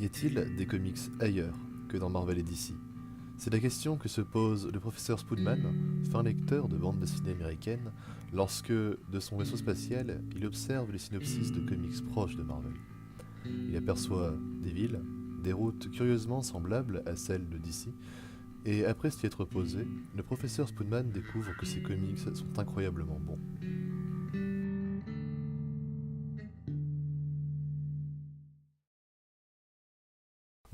Y a-t-il des comics ailleurs que dans Marvel et DC? C'est la question que se pose le professeur Spoodman, fin lecteur de bande dessinée américaine, lorsque, de son vaisseau spatial, il observe les synopsis de comics proches de Marvel. Il aperçoit des villes, des routes curieusement semblables à celles de DC, et après s'y être posé, le professeur Spoodman découvre que ces comics sont incroyablement bons.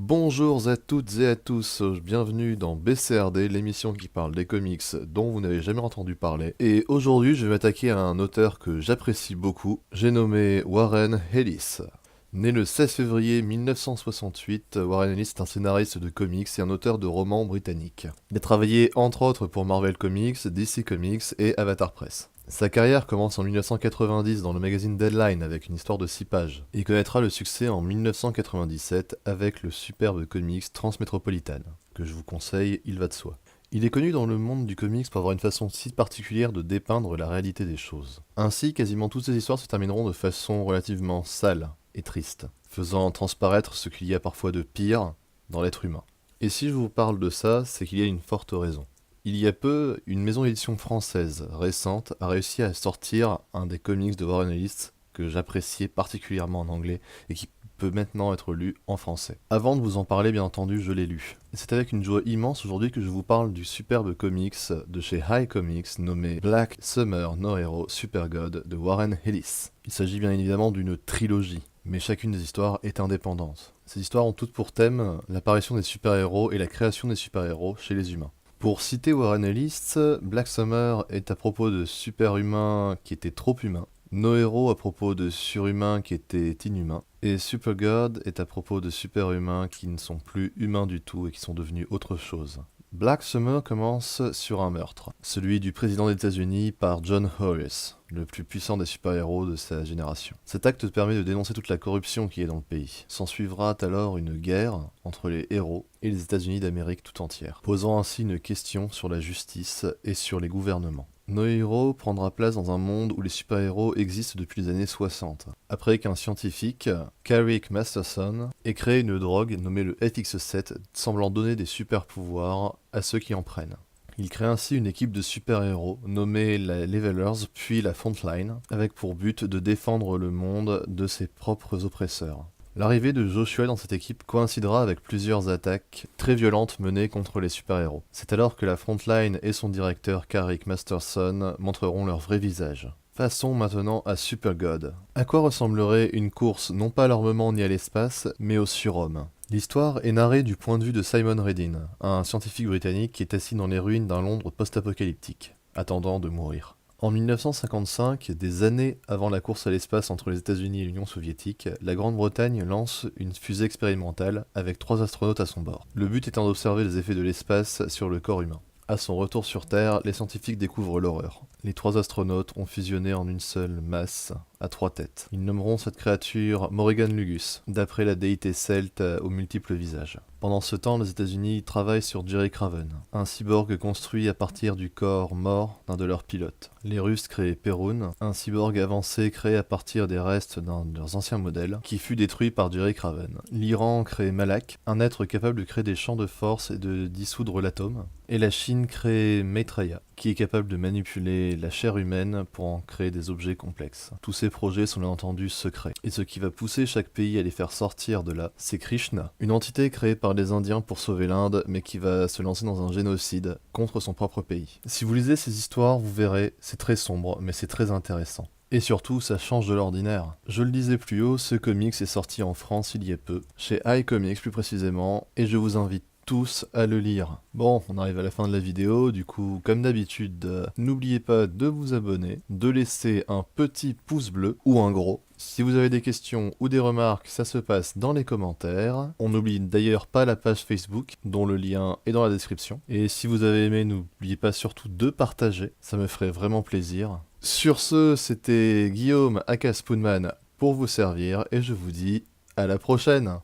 Bonjour à toutes et à tous, bienvenue dans BCRD, l'émission qui parle des comics dont vous n'avez jamais entendu parler. Et aujourd'hui, je vais m'attaquer à un auteur que j'apprécie beaucoup, j'ai nommé Warren Ellis. Né le 16 février 1968, Warren Ellis est un scénariste de comics et un auteur de romans britannique. Il a travaillé entre autres pour Marvel Comics, DC Comics et Avatar Press. Sa carrière commence en 1990 dans le magazine Deadline avec une histoire de 6 pages. Il connaîtra le succès en 1997 avec le superbe comics Transmétropolitane, que je vous conseille, il va de soi. Il est connu dans le monde du comics pour avoir une façon si particulière de dépeindre la réalité des choses. Ainsi, quasiment toutes ses histoires se termineront de façon relativement sale et triste, faisant transparaître ce qu'il y a parfois de pire dans l'être humain. Et si je vous parle de ça, c'est qu'il y a une forte raison. Il y a peu, une maison d'édition française récente a réussi à sortir un des comics de Warren Ellis que j'appréciais particulièrement en anglais et qui peut maintenant être lu en français. Avant de vous en parler, bien entendu, je l'ai lu. Et c'est avec une joie immense aujourd'hui que je vous parle du superbe comics de chez High Comics nommé Black Summer No Hero Super God de Warren Ellis. Il s'agit bien évidemment d'une trilogie, mais chacune des histoires est indépendante. Ces histoires ont toutes pour thème l'apparition des super-héros et la création des super-héros chez les humains. Pour citer Warren Ellis, Black Summer est à propos de super-humains qui étaient trop humains, No Hero à propos de surhumains qui étaient inhumains, et Super God est à propos de super-humains qui ne sont plus humains du tout et qui sont devenus autre chose. Black Summer commence sur un meurtre, celui du président des États-Unis par John Hollis, le plus puissant des super-héros de sa génération. Cet acte permet de dénoncer toute la corruption qui est dans le pays. S'ensuivra alors une guerre entre les héros et les États-Unis d'Amérique tout entière, posant ainsi une question sur la justice et sur les gouvernements. No Hero prendra place dans un monde où les super-héros existent depuis les années 60, après qu'un scientifique, Carrick Masterson, ait créé une drogue nommée le FX7, semblant donner des super-pouvoirs à ceux qui en prennent. Il crée ainsi une équipe de super-héros, nommée la Levelers puis la Frontline, avec pour but de défendre le monde de ses propres oppresseurs. L'arrivée de Joshua dans cette équipe coïncidera avec plusieurs attaques très violentes menées contre les super-héros. C'est alors que la Frontline et son directeur Carrick Masterson montreront leur vrai visage. Passons maintenant à Super God. À quoi ressemblerait une course non pas à l'armement ni à l'espace, mais au surhomme? L'histoire est narrée du point de vue de Simon Redin, un scientifique britannique qui est assis dans les ruines d'un Londres post-apocalyptique, attendant de mourir. En 1955, des années avant la course à l'espace entre les États-Unis et l'Union soviétique, la Grande-Bretagne lance une fusée expérimentale avec 3 astronautes à son bord. Le but étant d'observer les effets de l'espace sur le corps humain. À son retour sur Terre, les scientifiques découvrent l'horreur. Les 3 astronautes ont fusionné en une seule masse, à 3 têtes. Ils nommeront cette créature Morrigan Lugus, d'après la déité celte aux multiples visages. Pendant ce temps, les États-Unis travaillent sur Jerry Craven, un cyborg construit à partir du corps mort d'un de leurs pilotes. Les Russes créent Perun, un cyborg avancé créé à partir des restes d'un de leurs anciens modèles, qui fut détruit par Jerry Craven. L'Iran crée Malak, un être capable de créer des champs de force et de dissoudre l'atome. Et la Chine crée Maitreya, qui est capable de manipuler la chair humaine pour en créer des objets complexes. Tous ces projets sont bien entendu secrets. Et ce qui va pousser chaque pays à les faire sortir de là, c'est Krishna, une entité créée par les Indiens pour sauver l'Inde, mais qui va se lancer dans un génocide contre son propre pays. Si vous lisez ces histoires, vous verrez, c'est très sombre, mais c'est très intéressant. Et surtout, ça change de l'ordinaire. Je le disais plus haut, ce comics est sorti en France il y a peu, chez High Comics plus précisément, et je vous invite tous à le lire. Bon, on arrive à la fin de la vidéo, du coup, comme d'habitude, n'oubliez pas de vous abonner, de laisser un petit pouce bleu ou un gros. Si vous avez des questions ou des remarques, ça se passe dans les commentaires. On n'oublie d'ailleurs pas la page Facebook, dont le lien est dans la description. Et si vous avez aimé, n'oubliez pas surtout de partager, ça me ferait vraiment plaisir. Sur ce, c'était Guillaume aka Spoodman pour vous servir, et je vous dis à la prochaine!